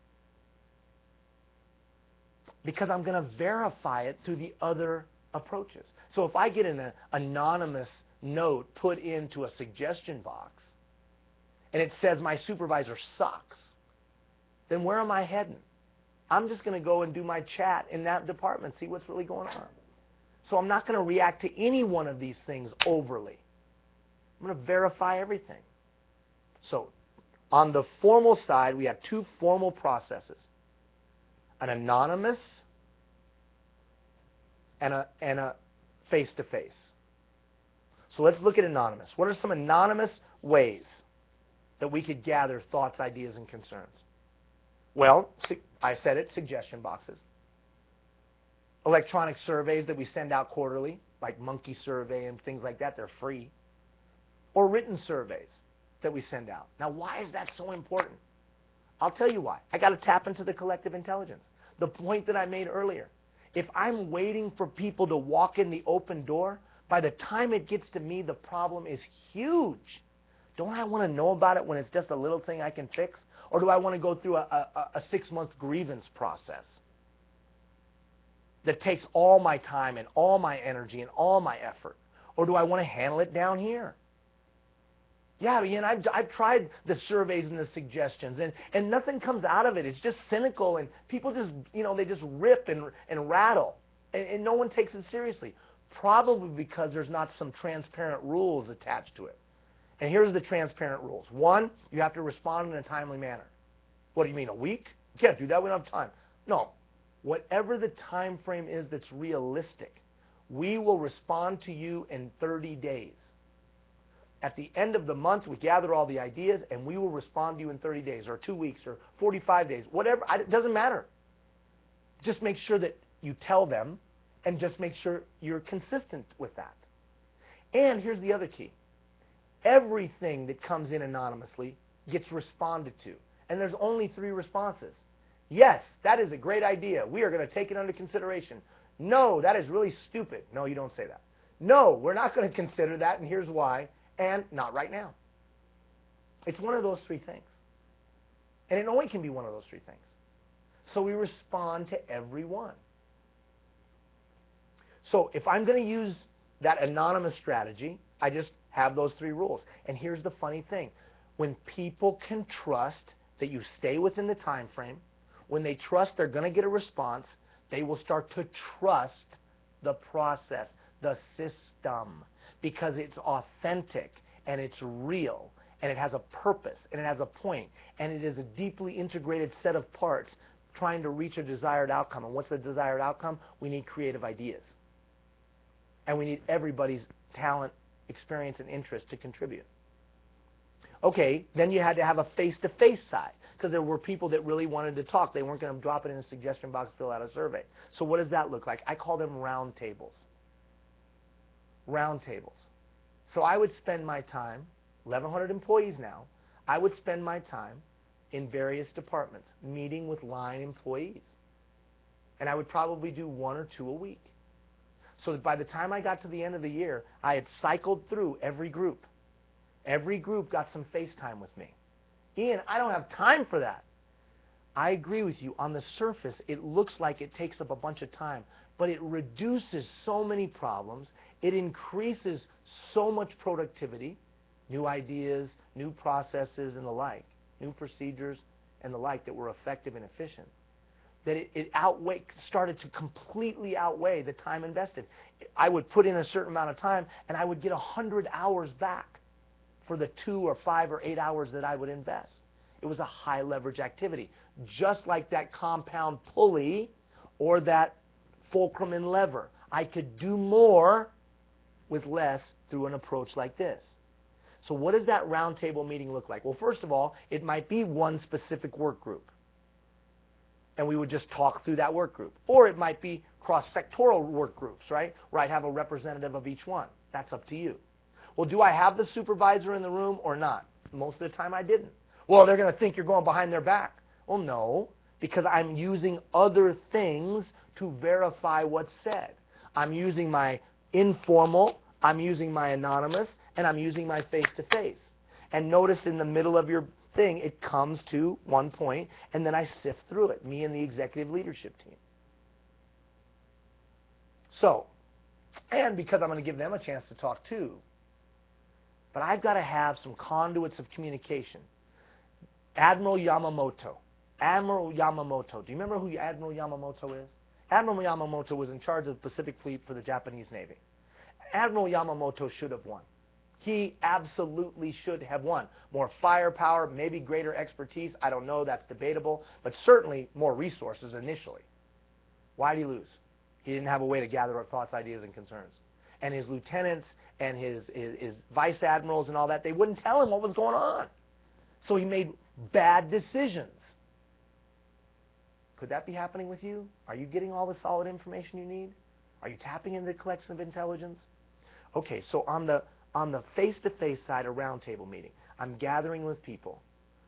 Because I'm going to verify it through the other approaches. So if I get an anonymous note put into a suggestion box and it says my supervisor sucks, then where am I heading? I'm just going to go and do my chat in that department, see what's really going on. So I'm not going to react to any one of these things overly. I'm going to verify everything. So on the formal side, we have two formal processes, an anonymous and a face-to-face. So let's look at anonymous. What are some anonymous ways that we could gather thoughts, ideas, and concerns? Well, I said it, suggestion boxes. Electronic surveys that we send out quarterly, like Monkey Survey and things like that, they're free. Or written surveys that we send out. Now, why is that so important? I'll tell you why. I got to tap into the collective intelligence. The point that I made earlier. If I'm waiting for people to walk in the open door, by the time it gets to me, the problem is huge. Don't I want to know about it when it's just a little thing I can fix? Or do I want to go through a 6-month grievance process that takes all my time and all my energy and all my effort? Or do I want to handle it down here? Yeah, I've tried the surveys and the suggestions, and nothing comes out of it. It's just cynical, and people just, they just rip and rattle, and no one takes it seriously. Probably because there's not some transparent rules attached to it. And here's the transparent rules. 1, you have to respond in a timely manner. What do you mean, a week? You can't do that. We don't have time. No. Whatever the time frame is that's realistic, we will respond to you in 30 days. At the end of the month, we gather all the ideas, and we will respond to you in 30 days, or 2 weeks, or 45 days, whatever. It doesn't matter. Just make sure that you tell them, and just make sure you're consistent with that. And here's the other key. Everything that comes in anonymously gets responded to. And there's only 3 responses. Yes, that is a great idea. We are going to take it under consideration. No, that is really stupid. No, you don't say that. No, we're not going to consider that, and here's why. And not right now. It's one of those 3 things. And it only can be one of those 3 things. So we respond to every one. So if I'm going to use that anonymous strategy, I just have those 3 rules. And here's the funny thing. When people can trust that you stay within the time frame, when they trust they're going to get a response, they will start to trust the process, the system, because it's authentic and it's real and it has a purpose and it has a point and it is a deeply integrated set of parts trying to reach a desired outcome. And what's the desired outcome? We need creative ideas. And we need everybody's talent, experience, and interest to contribute. Okay, then you had to have a face-to-face side because there were people that really wanted to talk. They weren't going to drop it in a suggestion box, fill out a survey. So what does that look like? I call them round tables. Round tables. So I would spend my time, 1,100 employees now, I would spend my time in various departments meeting with line employees. And I would probably do 1 or 2 a week. So that by the time I got to the end of the year, I had cycled through every group. Every group got some face time with me. Ian, I don't have time for that. I agree with you. On the surface, it looks like it takes up a bunch of time, but it reduces so many problems. It increases so much productivity, new ideas, new processes, and the like, new procedures, and the like that were effective and efficient, that it started to completely outweigh the time invested. I would put in a certain amount of time, and I would get 100 hours back for the 2 or 5 or 8 hours that I would invest. It was a high leverage activity, just like that compound pulley or that fulcrum and lever. I could do more with less through an approach like this. So what does that roundtable meeting look like? Well, first of all, it might be one specific work group, and we would just talk through that work group. Or it might be cross-sectoral work groups, right, where I'd have a representative of each one. That's up to you. Well, do I have the supervisor in the room or not? Most of the time I didn't. Well, they're going to think you're going behind their back. Well, no, because I'm using other things to verify what's said. I'm using my informal, I'm using my anonymous, and I'm using my face-to-face. And notice in the middle of your thing, it comes to one point, and then I sift through it, me and the executive leadership team. So, and because I'm going to give them a chance to talk too, but I've got to have some conduits of communication. Admiral Yamamoto. Admiral Yamamoto. Do you remember who Admiral Yamamoto is? Admiral Yamamoto was in charge of the Pacific Fleet for the Japanese Navy. Admiral Yamamoto should have won. He absolutely should have won. More firepower, maybe greater expertise. I don't know. That's debatable. But certainly more resources initially. Why did he lose? He didn't have a way to gather up thoughts, ideas, and concerns. And his lieutenants and his vice admirals and all that, they wouldn't tell him what was going on. So he made bad decisions. Could that be happening with you? Are you getting all the solid information you need? Are you tapping into the collection of intelligence? Okay, so on the face-to-face side, a roundtable meeting, I'm gathering with people.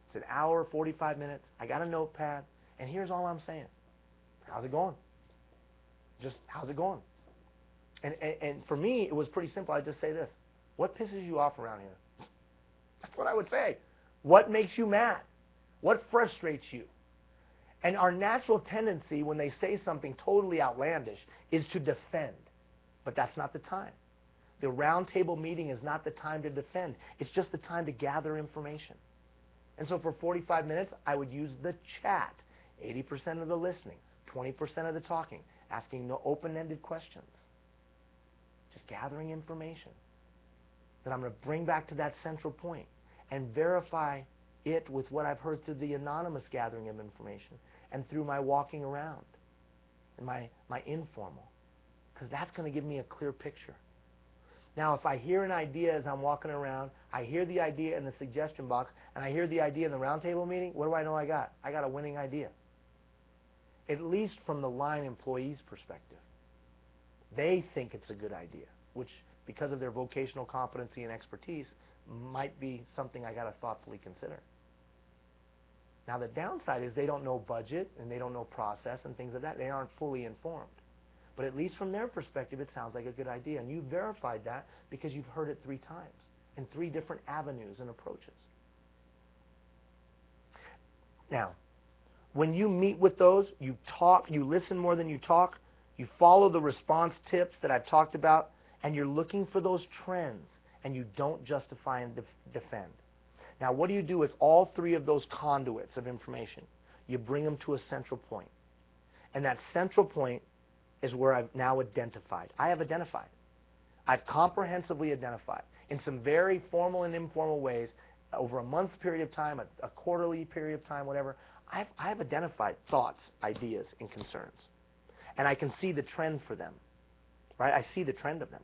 It's an hour, 45 minutes. I got a notepad, and here's all I'm saying. How's it going? Just, how's it going? And for me, it was pretty simple. I'd just say this. What pisses you off around here? That's what I would say. What makes you mad? What frustrates you? And our natural tendency when they say something totally outlandish is to defend. But that's not the time. The roundtable meeting is not the time to defend. It's just the time to gather information. And so for 45 minutes, I would use the chat. 80% of the listening, 20% of the talking, asking no open-ended questions. Just gathering information that I'm going to bring back to that central point and verify it with what I've heard through the anonymous gathering of information and through my walking around and my informal, because that's going to give me a clear picture. Now, if I hear an idea as I'm walking around, I hear the idea in the suggestion box, and I hear the idea in the roundtable meeting, what do I know I got? I got a winning idea. At least from the line employee's perspective. They think it's a good idea, which, because of their vocational competency and expertise, might be something I got to thoughtfully consider. Now, the downside is they don't know budget, and they don't know process, and things like that. They aren't fully informed. But at least from their perspective, it sounds like a good idea. And you verified that because you've heard it 3 times in 3 different avenues and approaches. Now, when you meet with those, you talk, you listen more than you talk, you follow the response tips that I've talked about, and you're looking for those trends, and you don't justify and defend. Now, what do you do with all 3 of those conduits of information? You bring them to a central point. And that central point is where I've now identified. I have identified. I've comprehensively identified in some very formal and informal ways over a month's period of time, a quarterly period of time, whatever. I've identified thoughts, ideas, and concerns. And I can see the trend for them. Right? I see the trend of them.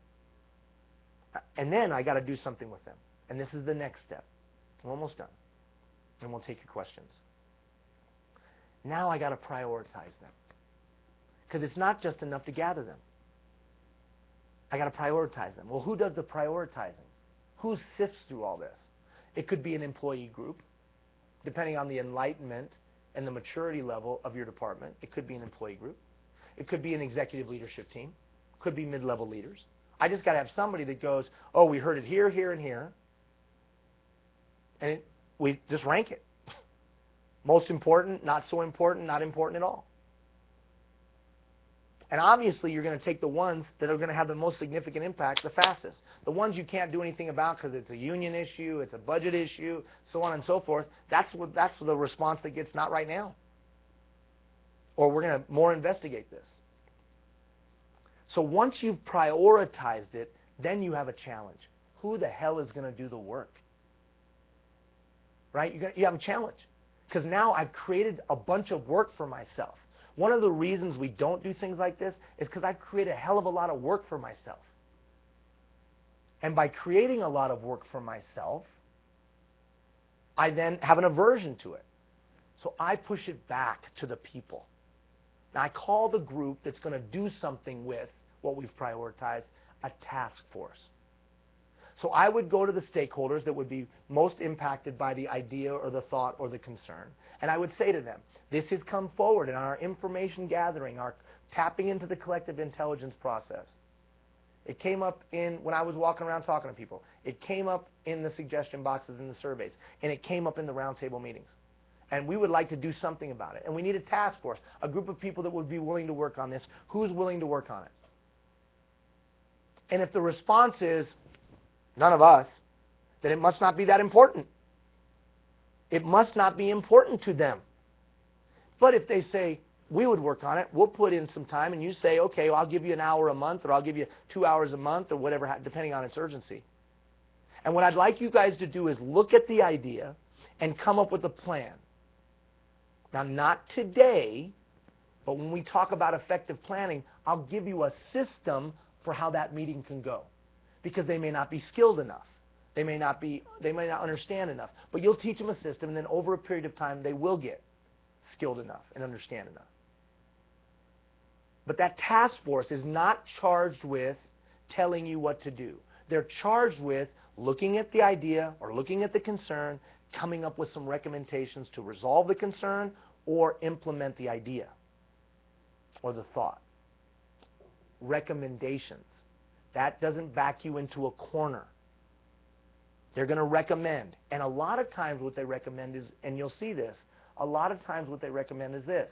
And then I got to do something with them. And this is the next step. I'm almost done. And we'll take your questions. Now I got to prioritize them. Because it's not just enough to gather them. I got to prioritize them. Well, who does the prioritizing? Who sifts through all this? It could be an employee group, depending on the enlightenment and the maturity level of your department. It could be an employee group. It could be an executive leadership team. Could be mid-level leaders. I just got to have somebody that goes, oh, we heard it here, here, and here, and we just rank it. Most important, not so important, not important at all. And obviously, you're going to take the ones that are going to have the most significant impact the fastest. The ones you can't do anything about because it's a union issue, it's a budget issue, so on and so forth, that's the response that gets not right now. Or we're going to more investigate this. So once you've prioritized it, then you have a challenge. Who the hell is going to do the work? Right? You have a challenge. Because now I've created a bunch of work for myself. One of the reasons we don't do things like this is because I've created a hell of a lot of work for myself. And by creating a lot of work for myself, I then have an aversion to it. So I push it back to the people. Now I call the group that's going to do something with what we've prioritized a task force. So I would go to the stakeholders that would be most impacted by the idea or the thought or the concern, and I would say to them, this has come forward in our information gathering, our tapping into the collective intelligence process. It came up when I was walking around talking to people. It came up in the suggestion boxes in the surveys, and it came up in the roundtable meetings. And we would like to do something about it. And we need a task force, a group of people that would be willing to work on this. Who's willing to work on it? And if the response is, none of us, then it must not be that important. It must not be important to them. But if they say, we would work on it, we'll put in some time, and you say, okay, well, I'll give you an hour a month, or I'll give you 2 hours a month, or whatever, depending on its urgency. And what I'd like you guys to do is look at the idea and come up with a plan. Now, not today, but when we talk about effective planning, I'll give you a system for how that meeting can go. Because they may not be skilled enough. They may not understand enough. But you'll teach them a system, and then over a period of time, they will get skilled enough and understand enough. But that task force is not charged with telling you what to do. They're charged with looking at the idea or looking at the concern, coming up with some recommendations to resolve the concern or implement the idea or the thought. Recommendations. That doesn't back you into a corner. They're going to recommend. And a lot of times what they recommend is, and you'll see this, a lot of times what they recommend is this.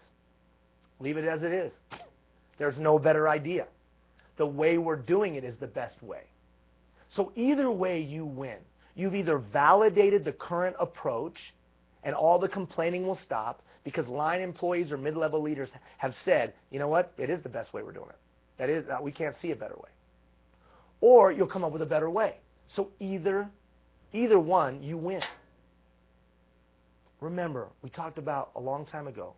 Leave it as it is. There's no better idea. The way we're doing it is the best way. So either way you win. You've either validated the current approach and all the complaining will stop because line employees or mid-level leaders have said, you know what, it is the best way we're doing it. That is, we can't see a better way. Or you'll come up with a better way. So either one, you win. Remember, we talked about a long time ago,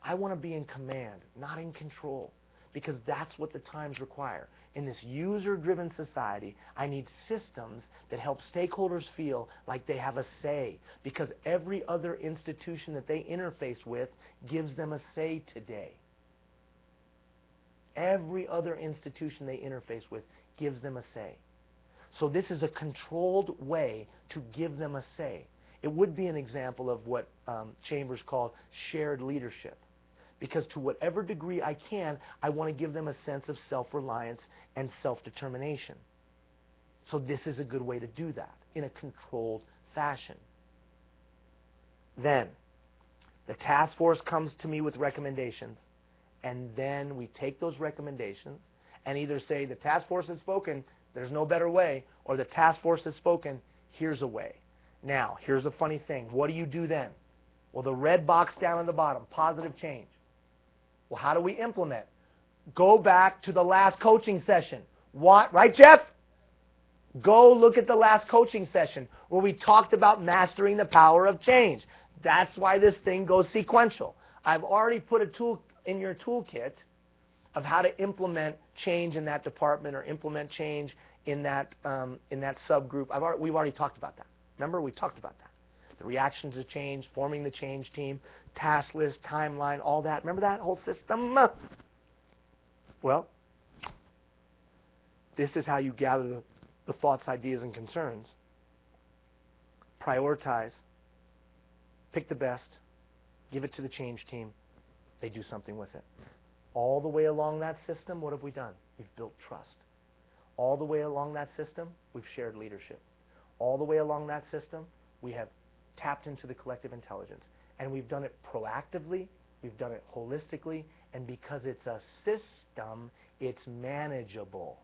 I want to be in command, not in control, because that's what the times require. In this user-driven society, I need systems that help stakeholders feel like they have a say, because every other institution that they interface with gives them a say today. Every other institution they interface with gives them a say. So this is a controlled way to give them a say. It would be an example of what Chambers called shared leadership. Because to whatever degree I can, I want to give them a sense of self-reliance and self-determination. So this is a good way to do that in a controlled fashion. Then, the task force comes to me with recommendations, and then we take those recommendations and either say the task force has spoken, there's no better way, or the task force has spoken, here's a way. Now, here's a funny thing. What do you do then? Well, the red box down at the bottom, positive change. Well, how do we implement? Go back to the last coaching session. What? Right, Jeff? Go look at the last coaching session where we talked about mastering the power of change. That's why this thing goes sequential. I've already put a tool in your toolkit of how to implement change in that department or implement change in that subgroup. We've already talked about that. Remember, we talked about that. The reaction to change, forming the change team, task list, timeline, all that. Remember that whole system? Well, this is how you gather the thoughts, ideas, and concerns. Prioritize. Pick the best. Give it to the change team. They do something with it. All the way along that system, what have we done? we've built trust. All the way along that system, we've shared leadership. All the way along that system, we have tapped into the collective intelligence. And we've done it proactively, we've done it holistically, and because it's a system, it's manageable.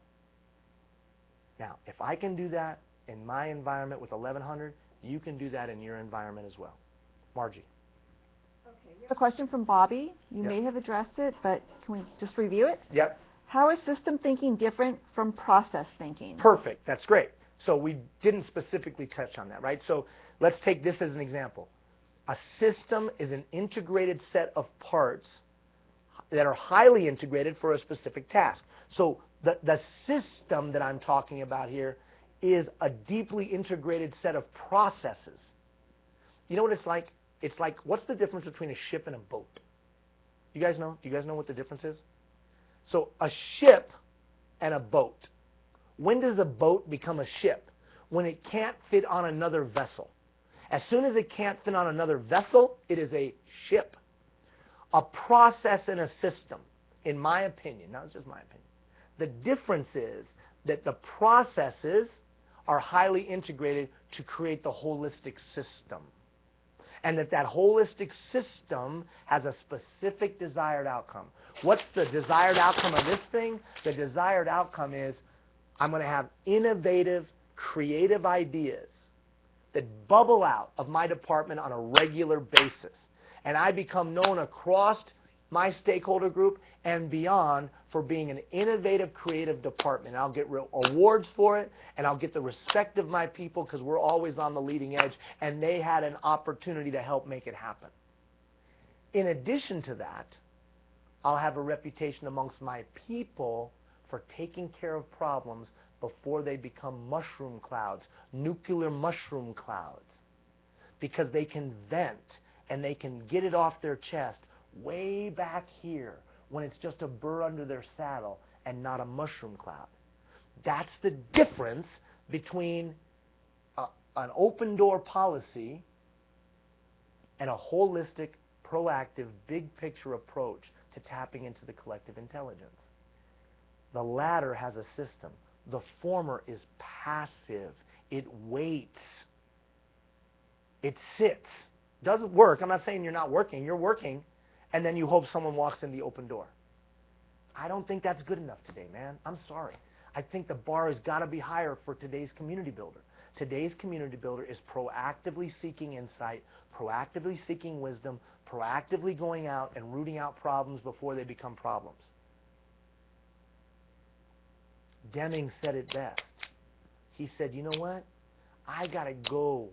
Now, if I can do that in my environment with 1100, you can do that in your environment as well. Margie. Okay, we have a question from Bobby. You Yep. may have addressed it, but can we just review it? Yep. How is system thinking different from process thinking? Perfect. That's great. So we didn't specifically touch on that, right? So let's take this as an example. A system is an integrated set of parts that are highly integrated for a specific task. So the system that I'm talking about here is a deeply integrated set of processes. You know what it's like? It's like, what's the difference between a ship and a boat? You guys know? Do you guys know what the difference is? So a ship and a boat. When does a boat become a ship? When it can't fit on another vessel. As soon as it can't fit on another vessel, it is a ship. A process and a system, in my opinion, now it's just my opinion, the difference is that the processes are highly integrated to create the holistic system. And that holistic system has a specific desired outcome. What's the desired outcome of this thing? The desired outcome is I'm going to have innovative, creative ideas that bubble out of my department on a regular basis. And I become known across my stakeholder group and beyond for being an innovative, creative department. I'll get real awards for it, and I'll get the respect of my people because we're always on the leading edge, and they had an opportunity to help make it happen. In addition to that, I'll have a reputation amongst my people for taking care of problems before they become mushroom clouds, nuclear mushroom clouds, because they can vent and they can get it off their chest way back here when it's just a burr under their saddle and not a mushroom cloud. That's the difference between an open door policy and a holistic, proactive, big picture approach to tapping into the collective intelligence. The latter has a system. The former is passive. It waits. It sits. Doesn't work. I'm not saying you're not working. You're working, and then you hope someone walks in the open door. I don't think that's good enough today, man. I'm sorry. I think the bar has got to be higher for today's community builder. Today's community builder is proactively seeking insight, proactively seeking wisdom, proactively going out and rooting out problems before they become problems. Deming said it best. He said, you know what? I got to go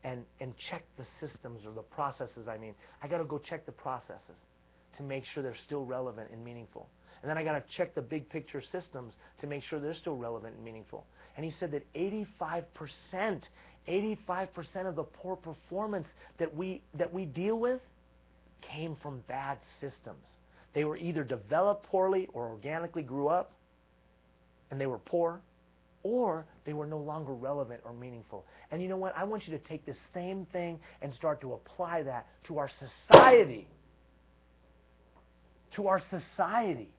and check the systems or the processes, I got to go check the processes to make sure they're still relevant and meaningful. And then I got to check the big picture systems to make sure they're still relevant and meaningful. And he said that 85% of the poor performance that we deal with came from bad systems. They were either developed poorly or organically grew up and they were poor, or they were no longer relevant or meaningful. And you know what? I want you to take this same thing and start to apply that to our society. To our society.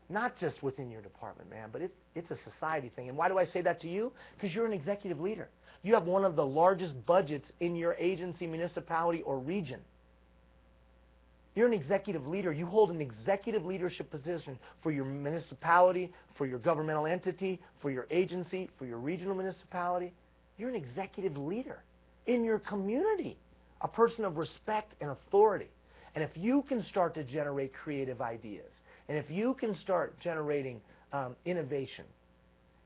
Not just within your department, man, but it's a society thing. And why do I say that to you? Because you're an executive leader. You have one of the largest budgets in your agency, municipality, or region. You're an executive leader. You hold an executive leadership position for your municipality, for your governmental entity, for your agency, for your regional municipality. You're an executive leader in your community, a person of respect and authority. And if you can start to generate creative ideas, and if you can start generating innovation,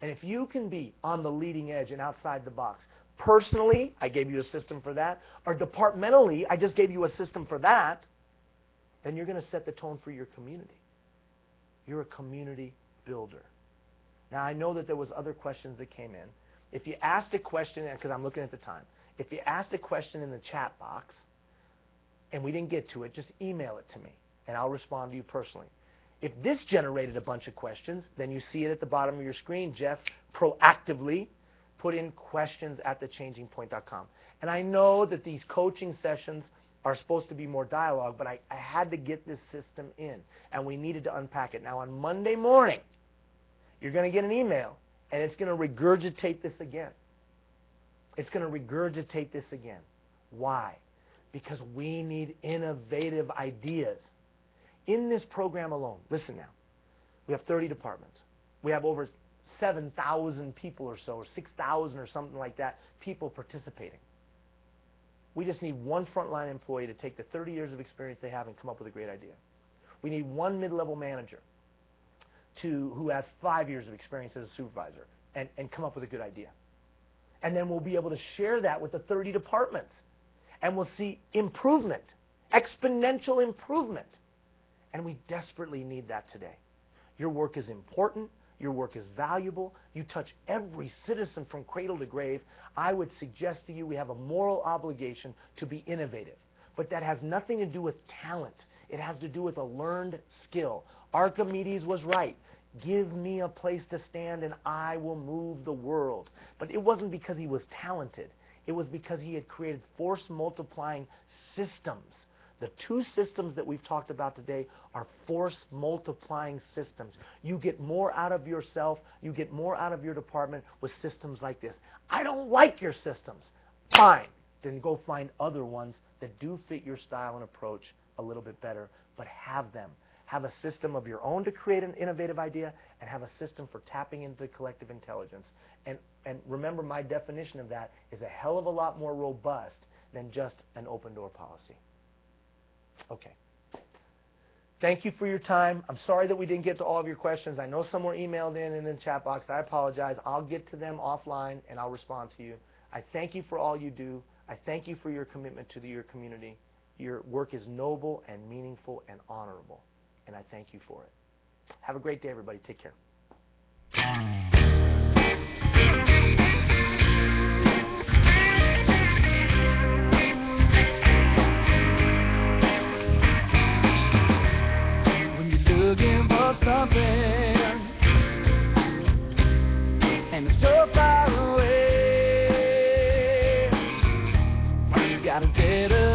and if you can be on the leading edge and outside the box, personally, I gave you a system for that, or departmentally, I just gave you a system for that, then you're going to set the tone for your community. You're a community builder. Now, I know that there was other questions that came in. If you asked a question, because I'm looking at the time, if you asked a question in the chat box and we didn't get to it, just email it to me, and I'll respond to you personally. If this generated a bunch of questions, then you see it at the bottom of your screen. Jeff proactively put in questions at thechangingpoint.com. And I know that these coaching sessions are supposed to be more dialogue, but I had to get this system in, and we needed to unpack it. Now, on Monday morning, You're going to get an email, and it's going to regurgitate this again. It's going to regurgitate this again. Why? Because we need innovative ideas. In this program alone, listen now, we have 30 departments. We have over 7,000 people or so, or 6,000 or something like that, people participating. We just need one frontline employee to take the 30 years of experience they have and come up with a great idea. We need one mid-level manager who has 5 years of experience as a supervisor and come up with a good idea. And then we'll be able to share that with the 30 departments. And we'll see improvement, exponential improvement. And we desperately need that today. Your work is important. Your work is valuable. You touch every citizen from cradle to grave. I would suggest to you we have a moral obligation to be innovative. But that has nothing to do with talent. It has to do with a learned skill. Archimedes was right. Give me a place to stand and I will move the world. But it wasn't because he was talented. It was because he had created force multiplying systems. The two systems that we've talked about today are force multiplying systems. You get more out of yourself, you get more out of your department with systems like this. I don't like your systems. Fine. Then go find other ones that do fit your style and approach a little bit better, but have them. Have a system of your own to create an innovative idea, and have a system for tapping into collective intelligence. And remember, my definition of that is a hell of a lot more robust than just an open door policy. Okay. Thank you for your time. I'm sorry that we didn't get to all of your questions. I know some were emailed in the chat box. I apologize. I'll get to them offline, and I'll respond to you. I thank you for all you do. I thank you for your commitment to your community. Your work is noble and meaningful and honorable, and I thank you for it. Have a great day, everybody. Take care. When you're looking for something and it's so far away, you gotta get it.